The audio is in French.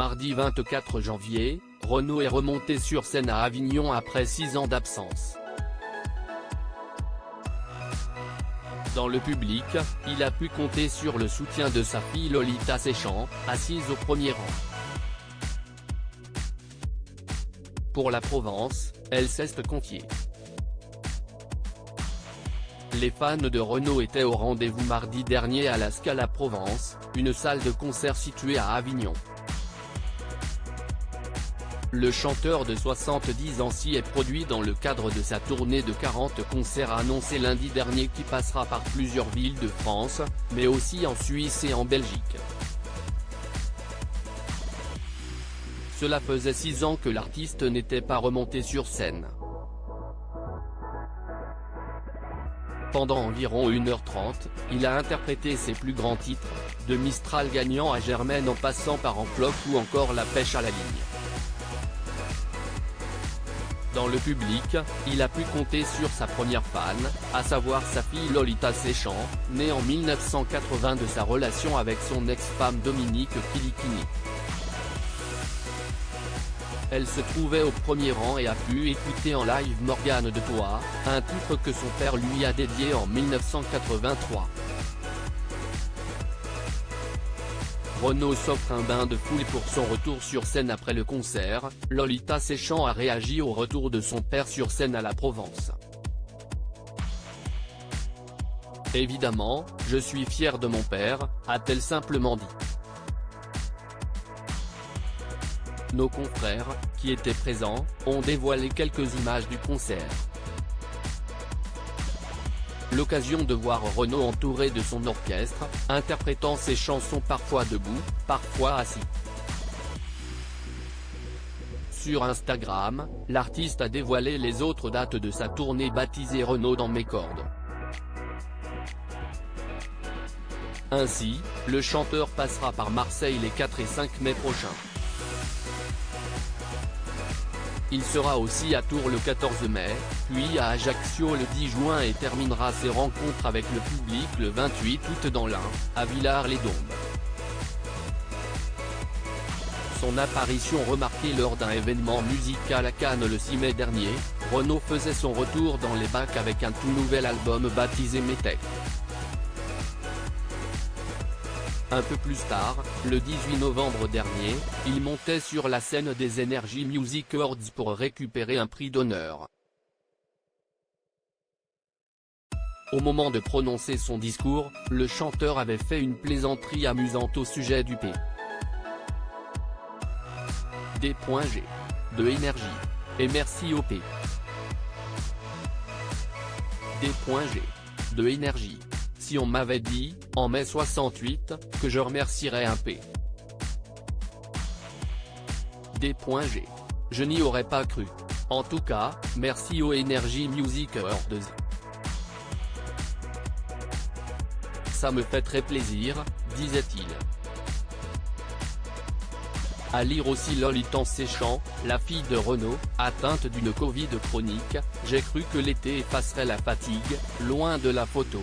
Mardi 24 janvier, Renaud est remonté sur scène à Avignon après 6 ans d'absence. Dans le public, il a pu compter sur le soutien de sa fille Lolita Séchant, assise au premier rang. Pour la Provence, elle s'est confiée. Les fans de Renaud étaient au rendez-vous mardi dernier à la Scala Provence, une salle de concert située à Avignon. Le chanteur de 70 ans s'y est produit dans le cadre de sa tournée de 40 concerts annoncée lundi dernier qui passera par plusieurs villes de France, mais aussi en Suisse et en Belgique. Cela faisait 6 ans que l'artiste n'était pas remonté sur scène. Pendant environ 1h30, il a interprété ses plus grands titres, de Mistral gagnant à Germaine en passant par En Floc ou encore La pêche à la ligne. Dans le public, il a pu compter sur sa première fan, à savoir sa fille Lolita Séchant, née en 1980 de sa relation avec son ex-femme Dominique Kilikini. Elle se trouvait au premier rang et a pu écouter en live Morgane de Toi, un titre que son père lui a dédié en 1983. Renaud s'offre un bain de foule pour son retour sur scène après le concert. Lolita Séchant a réagi au retour de son père sur scène à la Provence. Évidemment, je suis fière de mon père, a-t-elle simplement dit. Nos confrères, qui étaient présents, ont dévoilé quelques images du concert. L'occasion de voir Renaud entouré de son orchestre, interprétant ses chansons parfois debout, parfois assis. Sur Instagram, l'artiste a dévoilé les autres dates de sa tournée baptisée Renaud dans mes cordes. Ainsi, le chanteur passera par Marseille les 4 et 5 mai prochains. Il sera aussi à Tours le 14 mai, puis à Ajaccio le 10 juin et terminera ses rencontres avec le public le 28 août dans l'Ain, à Villars-les-Dombes. Son apparition remarquée lors d'un événement musical à Cannes le 6 mai dernier, Renaud faisait son retour dans les bacs avec un tout nouvel album baptisé Métèque. Un peu plus tard, le 18 novembre dernier, il montait sur la scène des Energy Music Awards pour récupérer un prix d'honneur. Au moment de prononcer son discours, le chanteur avait fait une plaisanterie amusante au sujet du P. D.G. de Énergie. Et merci au P. D.G. de Énergie. Si on m'avait dit, en mai 68, que je remercierais un P. D.G. Je n'y aurais pas cru. En tout cas, merci aux Energy Music Awards. Ça me fait très plaisir, disait-il. À lire aussi Lolita Séchant, la fille de Renaud, atteinte d'une Covid chronique, j'ai cru que l'été effacerait la fatigue, loin de la photo.